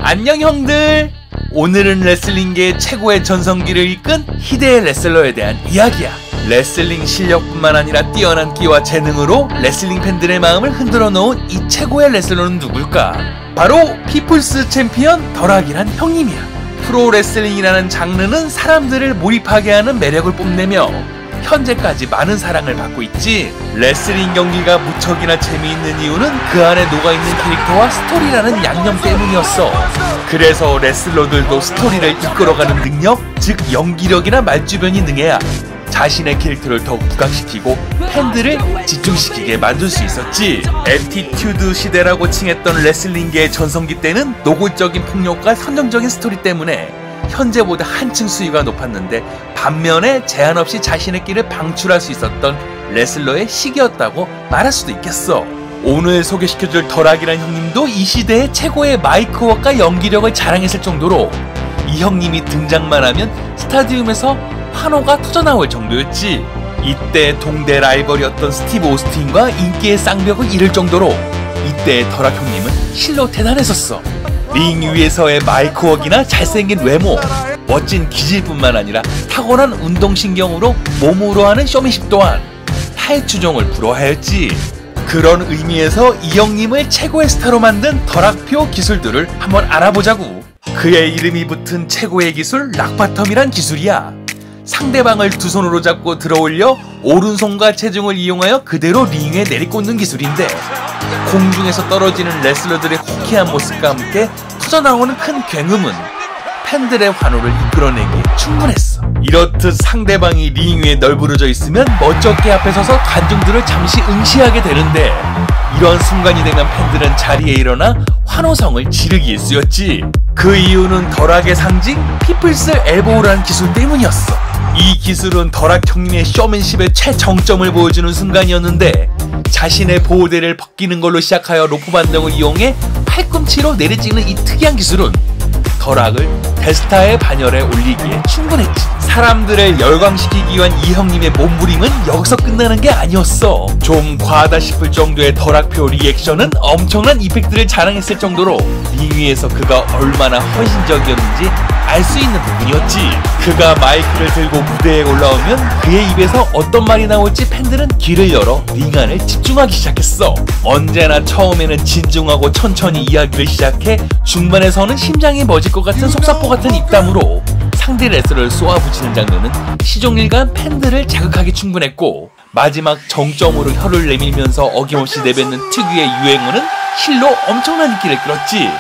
안녕 형들! 오늘은 레슬링계의 최고의 전성기를 이끈 희대의 레슬러에 대한 이야기야. 레슬링 실력뿐만 아니라 뛰어난 끼와 재능으로 레슬링 팬들의 마음을 흔들어 놓은 이 최고의 레슬러는 누굴까? 바로 피플스 챔피언 더락이란 형님이야. 프로 레슬링이라는 장르는 사람들을 몰입하게 하는 매력을 뽐내며 현재까지 많은 사랑을 받고 있지. 레슬링 경기가 무척이나 재미있는 이유는 그 안에 녹아있는 캐릭터와 스토리라는 양념 때문이었어. 그래서 레슬러들도 스토리를 이끌어가는 능력, 즉 연기력이나 말주변이 능해야 자신의 캐릭터를 더욱 부각시키고 팬들을 집중시키게 만들 수 있었지. 애티튜드 시대라고 칭했던 레슬링계의 전성기 때는 노골적인 폭력과 선정적인 스토리 때문에 현재보다 한층 수위가 높았는데, 반면에 제한 없이 자신의 길을 방출할 수 있었던 레슬러의 시기였다고 말할 수도 있겠어. 오늘 소개시켜줄 더락이란 형님도 이 시대의 최고의 마이크웍과 연기력을 자랑했을 정도로 이 형님이 등장만 하면 스타디움에서 환호가 터져나올 정도였지. 이때 동대 라이벌이었던 스티브 오스틴과 인기의 쌍벽을 이룰 정도로 이때의 더락 형님은 실로 대단했었어. 링 위에서의 마이크웍이나 잘생긴 외모, 멋진 기질뿐만 아니라 타고난 운동신경으로 몸으로 하는 쇼맨십 또한 타의 추종을 불허하였지. 그런 의미에서 이 형님을 최고의 스타로 만든 더락표 기술들을 한번 알아보자고. 그의 이름이 붙은 최고의 기술, 락바텀이란 기술이야. 상대방을 두 손으로 잡고 들어올려 오른손과 체중을 이용하여 그대로 링에 내리꽂는 기술인데, 공중에서 떨어지는 레슬러들의 호쾌한 모습과 함께 터져나오는 큰 굉음은 팬들의 환호를 이끌어내기에 충분했어. 이렇듯 상대방이 링 위에 널브러져 있으면 멋쩍게 앞에 서서 관중들을 잠시 응시하게 되는데, 이런 순간이 되면 팬들은 자리에 일어나 환호성을 지르기 일쑤였지. 그 이유는 더락의 상징 피플스 엘보우라는 기술 때문이었어. 이 기술은 더락 형님의 쇼맨십의 최정점을 보여주는 순간이었는데, 자신의 보호대를 벗기는 걸로 시작하여 로프 반등을 이용해 팔꿈치로 내리찍는 이 특이한 기술은 더락을 대스타의 반열에 올리기에 충분했지. 사람들을 열광시키기 위한 이 형님의 몸부림은 여기서 끝나는 게 아니었어. 좀 과하다 싶을 정도의 더락표 리액션은 엄청난 이펙트를 자랑했을 정도로 링 위에서 그가 얼마나 헌신적이었는지 알 수 있는 부분이었지. 그가 마이크를 들고 무대에 올라오면 그의 입에서 어떤 말이 나올지 팬들은 귀를 열어 링 안을 집중하기 시작했어. 언제나 처음에는 진중하고 천천히 이야기를 시작해 중반에서는 심장이 멎을 것 같은 속사포 같은 입담으로 상대 레슬러를 쏘아붙이는 장면은 시종일관 팬들을 자극하기 충분했고, 마지막 정점으로 혀를 내밀면서 어김없이 내뱉는 특유의 유행어는 실로 엄청난 인기를 끌었지.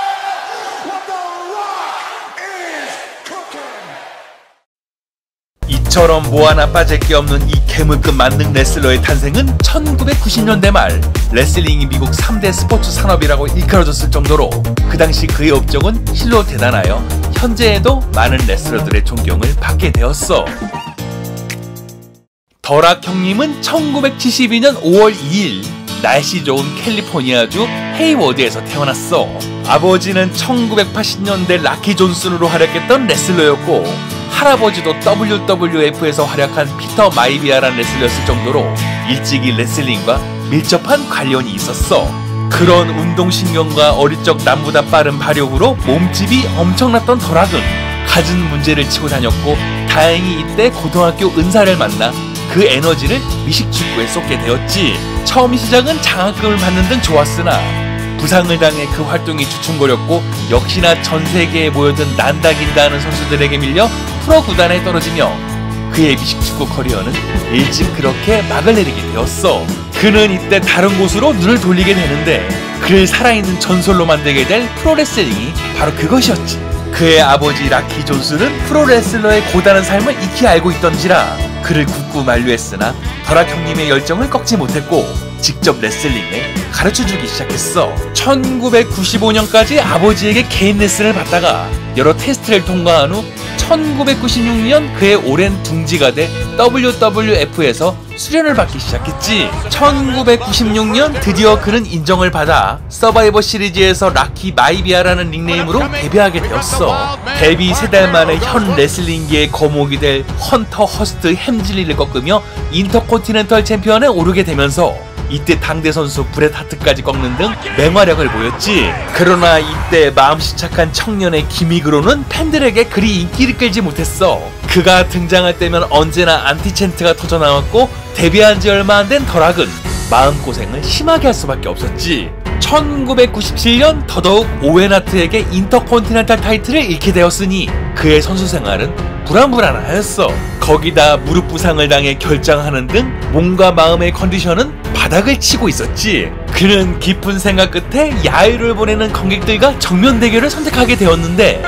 이처럼 뭐 하나 빠질 게 없는 이 괴물급 만능 레슬러의 탄생은 1990년대 말 레슬링이 미국 3대 스포츠 산업이라고 일컬어졌을 정도로 그 당시 그의 업적은 실로 대단하여 현재에도 많은 레슬러들의 존경을 받게 되었어. 더락 형님은 1972년 5월 2일 날씨 좋은 캘리포니아주 헤이워드에서 태어났어. 아버지는 1980년대 라키 존슨으로 활약했던 레슬러였고, 할아버지도 WWF에서 활약한 피터 마이비아라는 레슬러였을 정도로 일찍이 레슬링과 밀접한 관련이 있었어. 그런 운동신경과 어릴 적 남보다 빠른 발육으로 몸집이 엄청났던 더락은 갖은 문제를 치고 다녔고, 다행히 이때 고등학교 은사를 만나 그 에너지를 미식축구에 쏟게 되었지. 처음 시작은 장학금을 받는 등 좋았으나 부상을 당해 그 활동이 주춤거렸고, 역시나 전 세계에 모여든 난다긴다 하는 선수들에게 밀려 프로 구단에 떨어지며 그의 미식축구 커리어는 일찍 그렇게 막을 내리게 되었어. 그는 이때 다른 곳으로 눈을 돌리게 되는데, 그를 살아있는 전설로 만들게 될 프로레슬링이 바로 그것이었지. 그의 아버지 라키 존슨은 프로레슬러의 고단한 삶을 익히 알고 있던지라 그를 굳고 만류했으나 더락 형님의 열정을 꺾지 못했고 직접 레슬링을 가르쳐주기 시작했어. 1995년까지 아버지에게 개인 레슨을 받다가 여러 테스트를 통과한 후 1996년 그의 오랜 둥지가 돼 WWF에서 수련을 받기 시작했지. 1996년 드디어 그는 인정을 받아 서바이버 시리즈에서 라키 마이비아라는 닉네임으로 데뷔하게 되었어. 데뷔 3달 만에 현 레슬링계의 거목이 될 헌터 허스트 햄즐리를 꺾으며 인터컨티넨털 챔피언에 오르게 되면서 이때 당대 선수 브렛 하트까지 꺾는 등 맹활약을 보였지. 그러나 이때 마음씨 착한 청년의 기믹으로는 팬들에게 그리 인기를 끌지 못했어. 그가 등장할 때면 언제나 안티챈트가 터져나왔고 데뷔한 지 얼마 안 된 덜악은 마음고생을 심하게 할 수밖에 없었지. 1997년 더더욱 오웬 하트에게 인터컨티넨탈 타이틀을 잃게 되었으니 그의 선수 생활은 불안불안하였어. 거기다 무릎 부상을 당해 결장하는 등 몸과 마음의 컨디션은 바닥을 치고 있었지. 그는 깊은 생각 끝에 야유를 보내는 관객들과 정면 대결을 선택하게 되었는데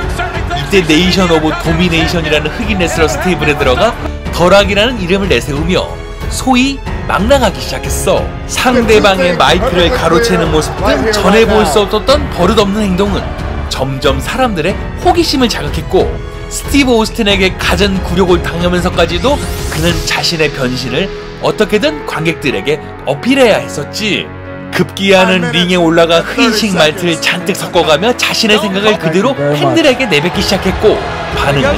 이때 네이션 오브 도미네이션이라는 흑인 레슬러 스테이블에 들어가 덜악이라는 이름을 내세우며 소위 막 나가기 시작했어. 상대방의 마이크를 가로채는 모습 등 전에 볼 수 없었던 버릇없는 행동은 점점 사람들의 호기심을 자극했고 스티브 오스틴에게 갖은 굴욕을 당하면서까지도 그는 자신의 변신을 어떻게든 관객들에게 어필해야 했었지. 급기야는 링에 올라가 흑인식 말투를 잔뜩 섞어가며 자신의 생각을 그대로 팬들에게 내뱉기 시작했고 반응은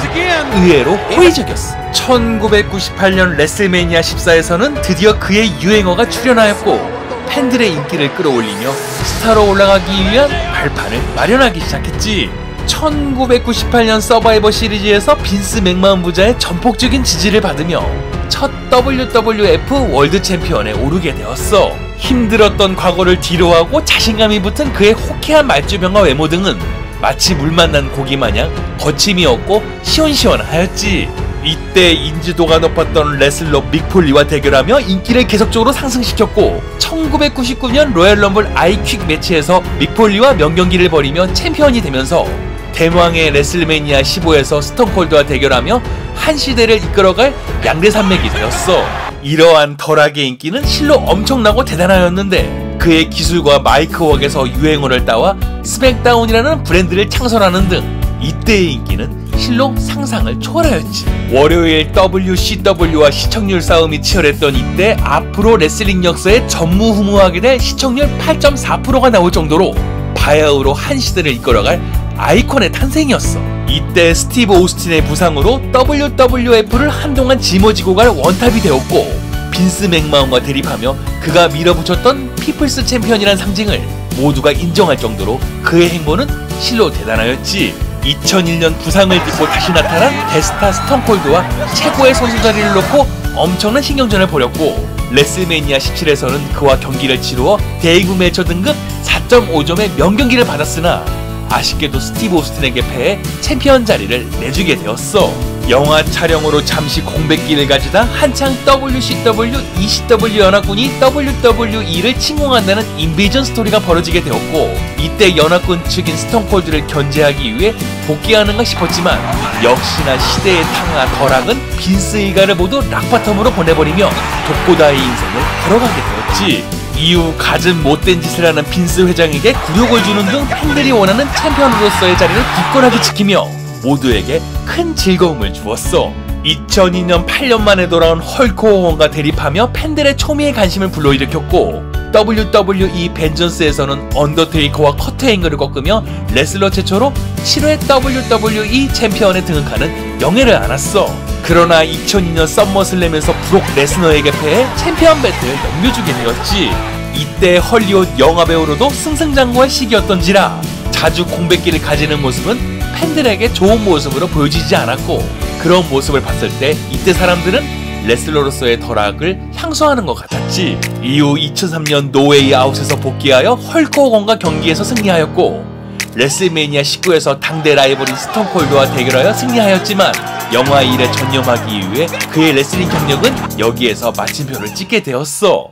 의외로 호의적이었어. 1998년 레슬매니아 14에서는 드디어 그의 유행어가 출연하였고 팬들의 인기를 끌어올리며 스타로 올라가기 위한 발판을 마련하기 시작했지. 1998년 서바이버 시리즈에서 빈스 맥마흔 부자의 전폭적인 지지를 받으며 첫 WWF 월드 챔피언에 오르게 되었어. 힘들었던 과거를 뒤로하고 자신감이 붙은 그의 호쾌한 말주변과 외모 등은 마치 물 만난 고기 마냥 거침이 없고 시원시원하였지. 이때 인지도가 높았던 레슬러 믹폴리와 대결하며 인기를 계속적으로 상승시켰고 1999년 로얄럼블 아이퀵 매치에서 믹폴리와 명경기를 벌이며 챔피언이 되면서 대망의 레슬매니아 15에서 스톤콜드와 대결하며 한 시대를 이끌어갈 양대 산맥이 되었어. 이러한 덜악의 인기는 실로 엄청나고 대단하였는데 그의 기술과 마이크웍에서 유행어를 따와 스맥다운이라는 브랜드를 창설하는 등 이때의 인기는 실로 상상을 초월하였지. 월요일 WCW와 시청률 싸움이 치열했던 이때 앞으로 레슬링 역사에 전무후무하게 될 시청률 8.4%가 나올 정도로 바야흐로 한 시대를 이끌어갈 아이콘의 탄생이었어. 이때 스티브 오스틴의 부상으로 WWF를 한동안 짊어지고 갈 원탑이 되었고 빈스 맥마흔과 대립하며 그가 밀어붙였던 피플스 챔피언이란 상징을 모두가 인정할 정도로 그의 행보는 실로 대단하였지. 2001년 부상을 딛고 다시 나타난 데스타 스톤콜드와 최고의 선수 자리를 놓고 엄청난 신경전을 벌였고 레슬매니아 17에서는 그와 경기를 치루어 데이브 멜처 등급 4.5점의 명경기를 받았으나 아쉽게도 스티브 오스틴에게 패해 챔피언 자리를 내주게 되었어. 영화 촬영으로 잠시 공백기를 가지다 한창 WCW, ECW 연합군이 WWE를 침공한다는 인베이전 스토리가 벌어지게 되었고 이때 연합군 측인 스톤콜드를 견제하기 위해 복귀하는가 싶었지만 역시나 시대의 탕아 덜악은 빈스 일가를 모두 락바텀으로 보내버리며 독고다의 인생을 걸어가게 되었지. 이후 갖은 못된 짓을 하는 빈스 회장에게 굴욕을 주는 등 팬들이 원하는 챔피언으로서의 자리를 굳건하게 지키며 모두에게 큰 즐거움을 주었어. 2002년 8년 만에 돌아온 헐크 호건과 대립하며 팬들의 초미의 관심을 불러일으켰고 WWE 벤전스에서는 언더테이커와 커트 앵글을 꺾으며 레슬러 최초로 7회 WWE 챔피언에 등극하는 영예를 안았어. 그러나 2002년 썸머슬램에서 브록 레스너에게 패해 챔피언 배틀을 넘겨주게 되었지. 이때 헐리우드 영화배우로도 승승장구할 시기였던지라 자주 공백기를 가지는 모습은 팬들에게 좋은 모습으로 보여지지 않았고 그런 모습을 봤을 때 이때 사람들은 레슬러로서의 덜악을 향수하는 것 같았지. 이후 2003년 노웨이 아웃에서 복귀하여 헐크 호건과 경기에서 승리하였고 레슬매니아 19에서 당대 라이벌인 스톤콜드와 대결하여 승리하였지만 영화 일에 전념하기 위해 그의 레슬링 경력은 여기에서 마침표를 찍게 되었어.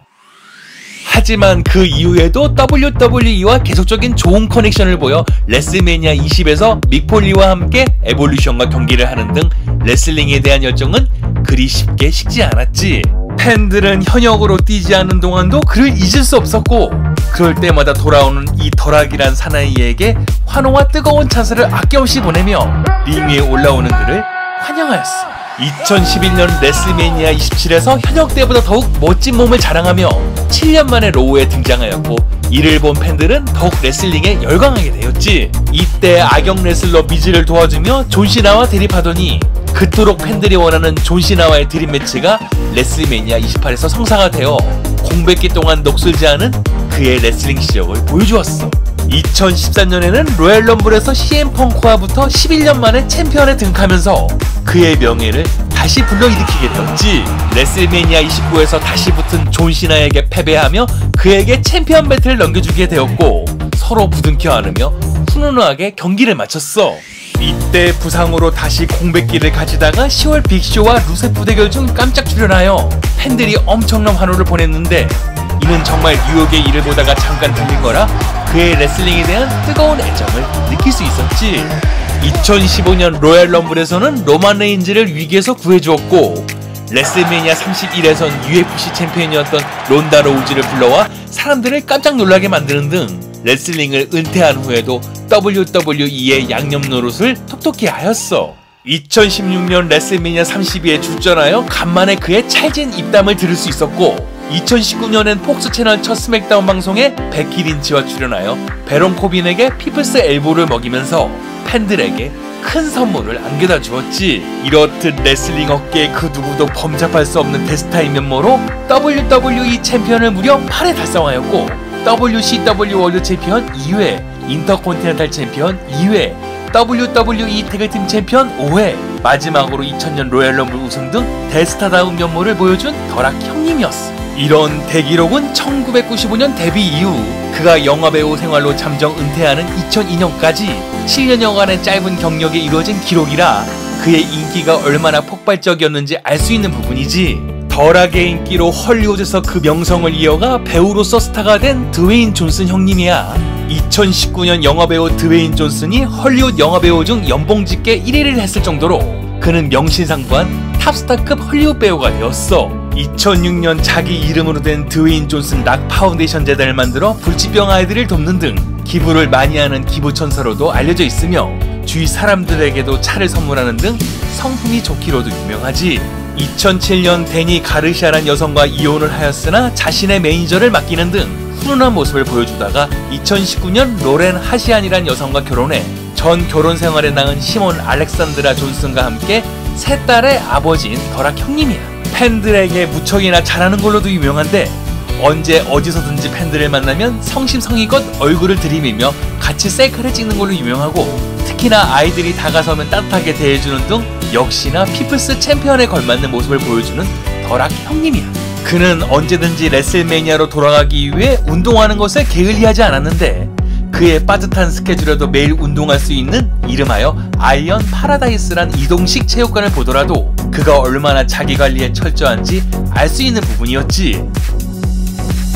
하지만 그 이후에도 WWE와 계속적인 좋은 커넥션을 보여 레슬매니아 20에서 믹폴리와 함께 에볼루션과 경기를 하는 등 레슬링에 대한 열정은 그리 쉽게 식지 않았지. 팬들은 현역으로 뛰지 않는 동안도 그를 잊을 수 없었고 그럴 때마다 돌아오는 이 덜악이란 사나이에게 환호와 뜨거운 찬사를 아낌없이 보내며 링 위에 올라오는 그를 환영하였어. 2011년 레슬매니아 27에서 현역 때보다 더욱 멋진 몸을 자랑하며 7년 만에 로우에 등장하였고 이를 본 팬들은 더욱 레슬링에 열광하게 되었지. 이때 악역 레슬러 미즈를 도와주며 존시나와 대립하더니 그토록 팬들이 원하는 존시나와의 드림 매치가 레슬매니아 28에서 성사가 되어 공백기 동안 녹슬지 않은 그의 레슬링 실력을 보여주었어. 2013년에는 로얄 럼블에서 CM 펑크와부터 11년 만에 챔피언에 등극하면서 그의 명예를 다시 불러일으키게 되었지. 레슬매니아 29에서 다시 붙은 존 시나에게 패배하며 그에게 챔피언 벨트를 넘겨주게 되었고, 서로 부둥켜 안으며 훈훈하게 경기를 마쳤어. 이때 부상으로 다시 공백기를 가지다가 10월 빅쇼와 루세프 대결 중 깜짝 출연하여 팬들이 엄청난 환호를 보냈는데, 이는 정말 뉴욕의 일을 보다가 잠깐 들린 거라 그의 레슬링에 대한 뜨거운 애정을 느낄 수 있었지. 2015년 로얄 럼블에서는 로만 레인즈를 위기에서 구해주었고, 레슬매니아 31에선 UFC 챔피언이었던 론다 로우즈를 불러와 사람들을 깜짝 놀라게 만드는 등 레슬링을 은퇴한 후에도 WWE의 양념 노릇을 톡톡히 하였어. 2016년 레슬매니아 32에 출전하여 간만에 그의 찰진 입담을 들을 수 있었고, 2019년엔 폭스 채널 첫 스맥다운 방송에 베키 린치와 출연하여 베론 코빈에게 피플스 엘보를 먹이면서 팬들에게 큰 선물을 안겨다 주었지. 이렇듯 레슬링 업계의 그 누구도 범접할 수 없는 대스타인 면모로 WWE 챔피언을 무려 8회 달성하였고, WCW 월드 챔피언 2회, 인터콘티넨탈 챔피언 2회, WWE 태그팀 챔피언 5회, 마지막으로 2000년 로얄 럼블 우승 등 대스타다운 면모를 보여준 더락 형님이었어. 이런 대기록은 1995년 데뷔 이후 그가 영화배우 생활로 잠정 은퇴하는 2002년까지 7년여간의 짧은 경력에 이루어진 기록이라 그의 인기가 얼마나 폭발적이었는지 알 수 있는 부분이지. 더락의 인기로 헐리우드에서 그 명성을 이어가 배우로서 스타가 된 드웨인 존슨 형님이야. 2019년 영화배우 드웨인 존슨이 헐리우드 영화배우 중 연봉집계 1위를 했을 정도로 그는 명실상부한 탑스타급 헐리우드 배우가 되었어. 2006년 자기 이름으로 된 드웨인 존슨 락 파운데이션 재단을 만들어 불치병 아이들을 돕는 등 기부를 많이 하는 기부천사로도 알려져 있으며, 주위 사람들에게도 차를 선물하는 등 성품이 좋기로도 유명하지. 2007년 데니 가르시아란 여성과 이혼을 하였으나 자신의 매니저를 맡기는 등 훈훈한 모습을 보여주다가 2019년 로렌 하시안이란 여성과 결혼해 전 결혼 생활에 낳은 시몬 알렉산드라 존슨과 함께 세 딸의 아버지인 더락 형님이야. 팬들에게 무척이나 잘하는 걸로도 유명한데, 언제 어디서든지 팬들을 만나면 성심성의껏 얼굴을 들이밀며 같이 셀카를 찍는 걸로 유명하고, 특히나 아이들이 다가서면 따뜻하게 대해주는 등 역시나 피플스 챔피언에 걸맞는 모습을 보여주는 더락 형님이야. 그는 언제든지 레슬매니아로 돌아가기 위해 운동하는 것을 게을리하지 않았는데, 그의 빠듯한 스케줄에도 매일 운동할 수 있는 이름하여 아이언 파라다이스란 이동식 체육관을 보더라도 그가 얼마나 자기관리에 철저한지 알 수 있는 부분이었지.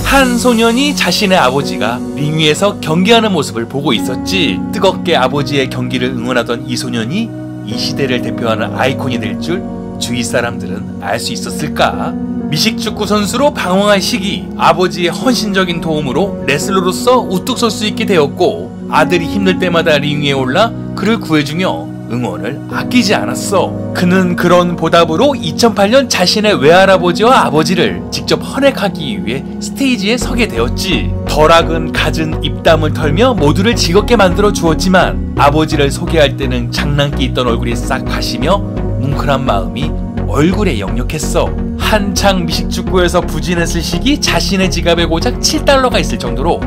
한 소년이 자신의 아버지가 링 위에서 경기하는 모습을 보고 있었지. 뜨겁게 아버지의 경기를 응원하던 이 소년이 이 시대를 대표하는 아이콘이 될 줄 주위 사람들은 알 수 있었을까? 미식축구 선수로 방황할 시기, 아버지의 헌신적인 도움으로 레슬러로서 우뚝 설 수 있게 되었고, 아들이 힘들 때마다 링 위에 올라 그를 구해주며 응원을 아끼지 않았어. 그는 그런 보답으로 2008년 자신의 외할아버지와 아버지를 직접 헌액하기 위해 스테이지에 서게 되었지. 더락은 갖은 입담을 털며 모두를 즐겁게 만들어 주었지만, 아버지를 소개할 때는 장난기 있던 얼굴이 싹 가시며 뭉클한 마음이 얼굴에 역력했어. 한창 미식축구에서 부진했을 시기 자신의 지갑에 고작 7달러가 있을 정도로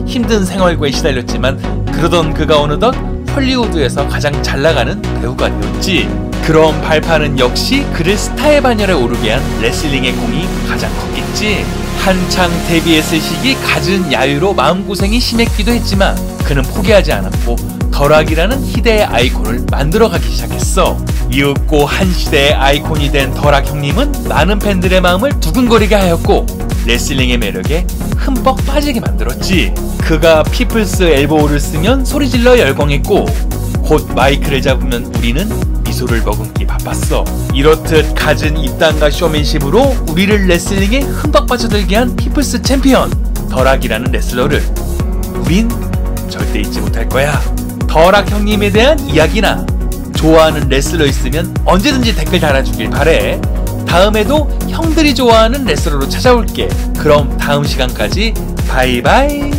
힘든 생활고에 시달렸지만, 그러던 그가 어느덧 헐리우드에서 가장 잘나가는 배우가 되었지. 그런 발판은 역시 그를 스타의 반열에 오르게 한 레슬링의 공이 가장 컸겠지. 한창 데뷔했을 시기 갖은 야유로 마음고생이 심했기도 했지만 그는 포기하지 않았고 더락이라는 희대의 아이콘을 만들어가기 시작했어. 이윽고 한 시대의 아이콘이 된 더락 형님은 많은 팬들의 마음을 두근거리게 하였고 레슬링의 매력에 흠뻑 빠지게 만들었지. 그가 피플스 엘보우를 쓰면 소리질러 열광했고 곧 마이크를 잡으면 우리는 미소를 머금기 바빴어. 이렇듯 갖은 입담과 쇼맨십으로 우리를 레슬링에 흠뻑 빠져들게 한 피플스 챔피언 더락이라는 레슬러를 우린 절대 잊지 못할 거야. 더락 형님에 대한 이야기나 좋아하는 레슬러 있으면 언제든지 댓글 달아주길 바래. 다음에도 형들이 좋아하는 레슬러로 찾아올게. 그럼 다음 시간까지 바이바이.